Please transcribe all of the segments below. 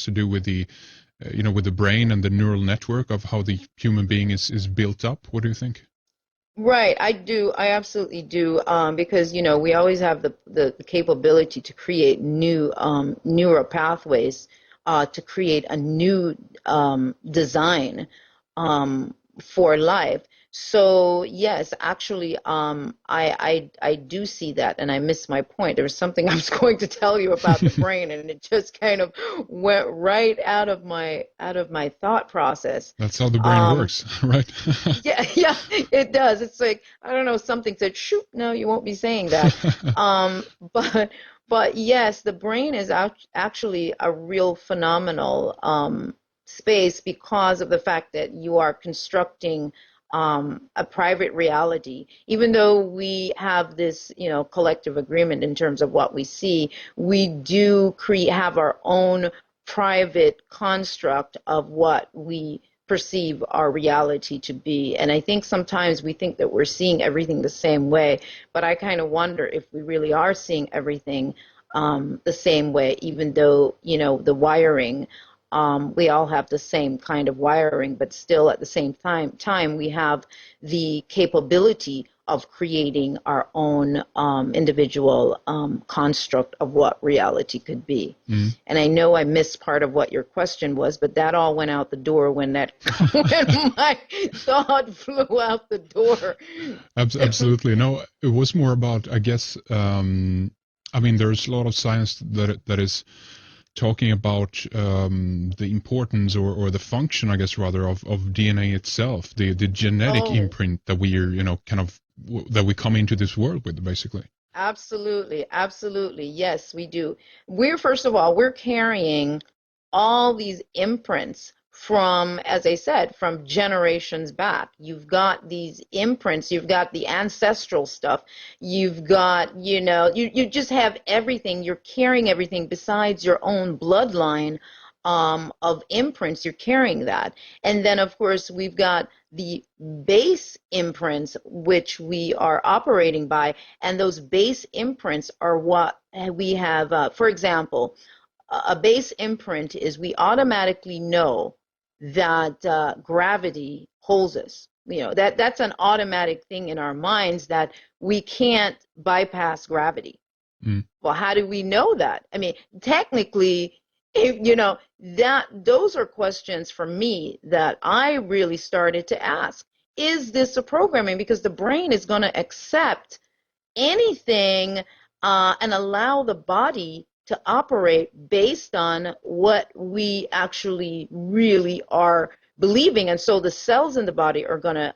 has to do with the, with the brain and the neural network of how the human being is built up. What do you think? Right, I do. I absolutely do. Because, we always have the capability to create new neural pathways, to create a new design for life. So yes, actually, I do see that, and I missed my point. There was something I was going to tell you about the brain, and it just kind of went right out of my thought process. That's how the brain Um, works, right? yeah, yeah, it does. It's like, I don't know, something said, shoot, no, you won't be saying that. Um, but but yes, the brain is actually a real phenomenal space because of the fact that you are constructing a private reality. Even though we have this, collective agreement in terms of what we see, we do have our own private construct of what we perceive our reality to be. And I think sometimes we think that we're seeing everything the same way, but I kind of wonder if we really are seeing everything the same way, even though, the wiring, we all have the same kind of wiring, but still at the same time we have the capability of creating our own individual construct of what reality could be. Mm. And I know I missed part of what your question was, but that all went out the door when when my thought flew out the door. Absolutely. No, it was more about, I guess, there's a lot of science that is talking about the importance or the function, I guess, rather, of DNA itself, the genetic Oh, imprint that we are, that we come into this world with, basically. absolutely, absolutely. Yes, we do. First of all, we're carrying all these imprints from, as I said, from generations back. You've got these imprints, you've got the ancestral stuff, you've got, you just have everything. You're carrying everything besides your own bloodline of imprints. You're carrying that. And then, of course, we've got the base imprints, which we are operating by. And those base imprints are what we have, for example, a base imprint is we automatically know that gravity holds us. That's an automatic thing in our minds that we can't bypass gravity. Mm. Well, how do we know that? I mean, technically, that those are questions for me that I really started to ask. Is this a programming? Because the brain is going to accept anything and allow the body to operate based on what we actually really are believing. And so the cells in the body are going to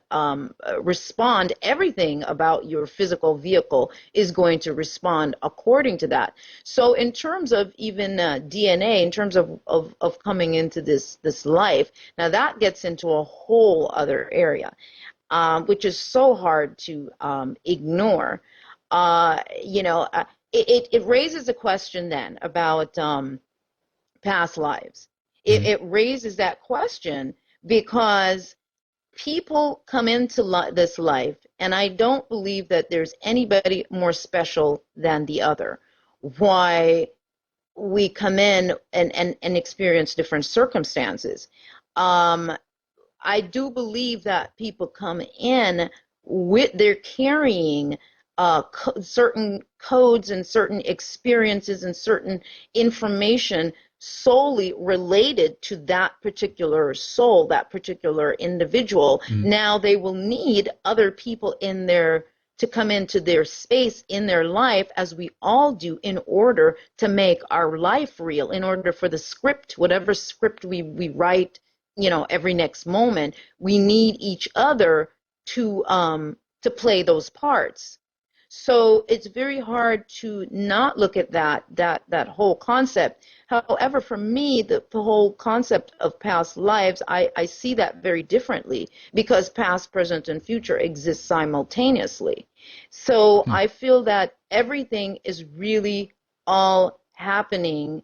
respond. Everything about your physical vehicle is going to respond according to that. So in terms of even DNA, in terms of coming into this life, now that gets into a whole other area, which is so hard to ignore. It raises a question then about past lives. Mm. It raises that question because people come into this life, and I don't believe that there's anybody more special than the other. Why we come in and experience different circumstances. I do believe that people come in they're carrying certain codes and certain experiences and certain information solely related to that particular soul, that particular individual. Mm. Now they will need other people to come into their space in their life, as we all do, in order to make our life real, in order for the script, whatever script we write, every next moment, we need each other to play those parts. So it's very hard to not look at that whole concept. However, for me, the whole concept of past lives, I see that very differently, because past, present, and future exist simultaneously. So Mm. I feel that everything is really all happening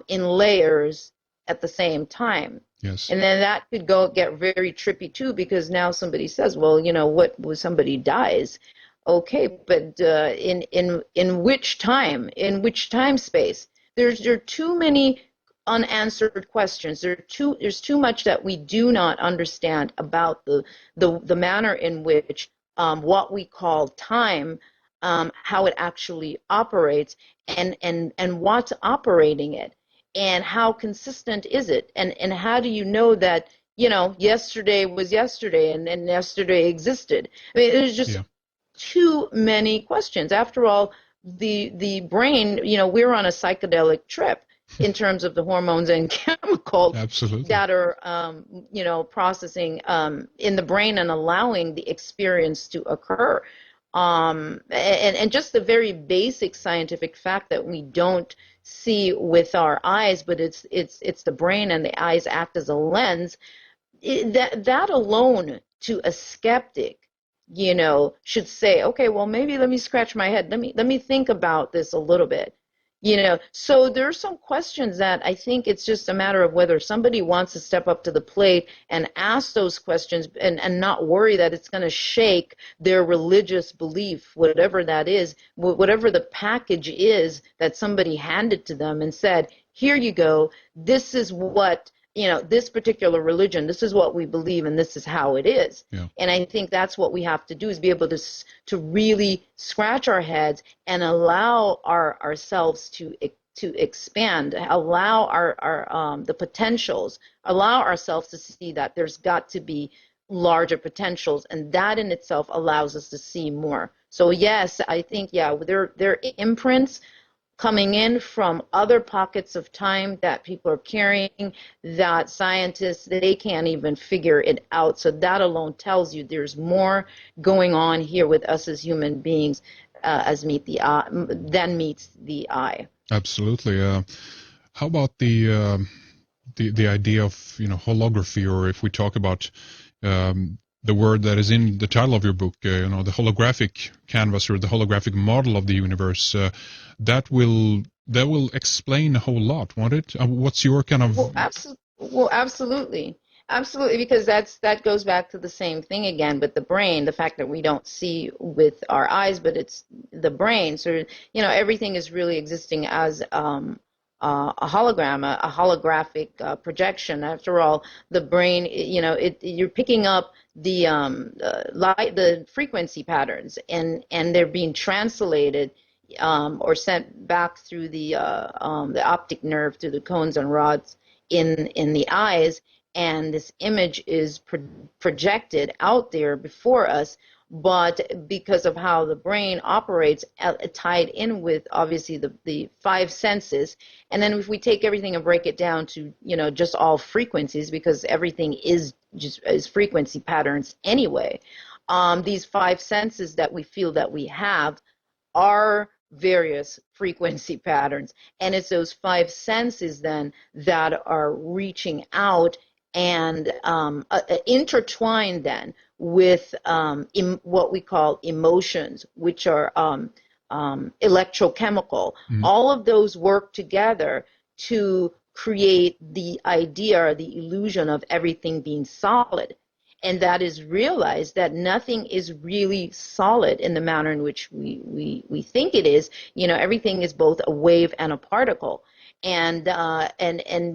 in layers at the same time. Yes. And then that could get very trippy too, because now somebody says, well, what was somebody dies? Okay, but in which time? In which time space? There are too many unanswered questions. There's too much that we do not understand about the manner in which what we call time, how it actually operates, and what's operating it, and how consistent is it, and how do you know that, yesterday was yesterday, and yesterday existed. I mean, there's just too many questions. After all, the brain, we're on a psychedelic trip in terms of the hormones and chemicals that are, processing in the brain and allowing the experience to occur. And just the very basic scientific fact that we don't see with our eyes, but it's the brain, and the eyes act as a lens. That alone, to a skeptic, should say, okay, well, maybe let me scratch my head. Let me think about this a little bit. So there are some questions that I think it's just a matter of whether somebody wants to step up to the plate and ask those questions, and not worry that it's going to shake their religious belief, whatever that is, whatever the package is that somebody handed to them and said, here you go, this is what, this particular religion, this is what we believe, and this is how it is. And I think that's what we have to do, is be able to really scratch our heads and allow ourselves to expand, allow our the potentials, allow ourselves to see that there's got to be larger potentials, and that in itself allows us to see more. So yes, I think, there are imprints coming in from other pockets of time that people are carrying, that scientists, they can't even figure it out. So that alone tells you there's more going on here with us as human beings than meets the eye. Absolutely. How about the idea of holography, or if we talk about the word that is in the title of your book, the holographic canvas, or the holographic model of the universe, that will explain a whole lot, won't it? What's your kind of... Well, absolutely, because that goes back to the same thing again, but the brain, the fact that we don't see with our eyes, but it's the brain. So everything is really existing as a hologram, a holographic projection. After all, the brain, you're picking up the frequency patterns, and they're being translated or sent back through the optic nerve, through the cones and rods in the eyes, and this image is projected out there before us. But because of how the brain operates, tied in with obviously the five senses, and then if we take everything and break it down to just all frequencies, because everything is frequency patterns anyway, these five senses that we feel that we have are various frequency patterns, and it's those five senses then that are reaching out and intertwined then with what we call emotions, which are electrochemical. All of those work together to create the idea or the illusion of everything being solid. And that is realized that nothing is really solid in the manner in which we think it is. Everything is both a wave and a particle. And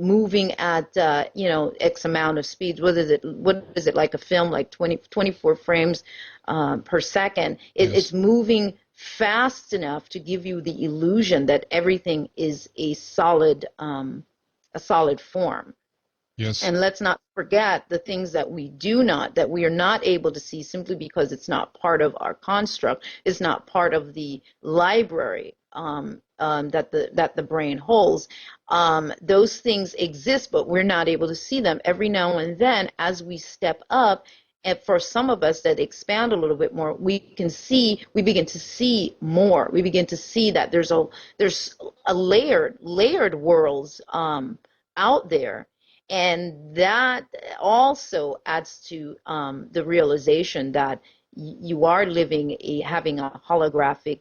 moving at X amount of speeds. What is it like a film, like 24 frames per second? It's moving fast enough to give you the illusion that everything is a solid form. Yes. And let's not forget the things that we are not able to see, simply because it's not part of our construct, it's not part of the library that the brain holds. Those things exist, but we're not able to see them. Every now and then, as we step up, and for some of us that expand a little bit more, we begin to see more. We begin to see that there's a layered worlds out there. And that also adds to the realization that you are having a holographic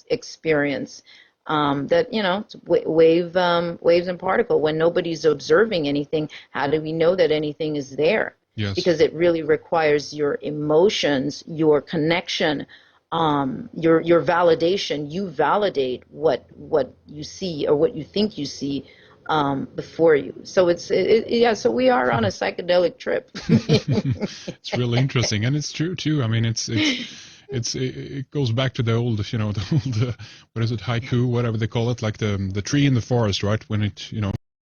experience. That it's waves and particle. When nobody's observing anything, how do we know that anything is there? Yes. Because it really requires your emotions, your connection, your validation. You validate what you see or what you think you see. before you. So yeah. So we are on a psychedelic trip. It's really interesting, and it's true too. I mean, it goes back to the old, the old what is it, haiku, whatever they call it, like the tree in the forest, right? When it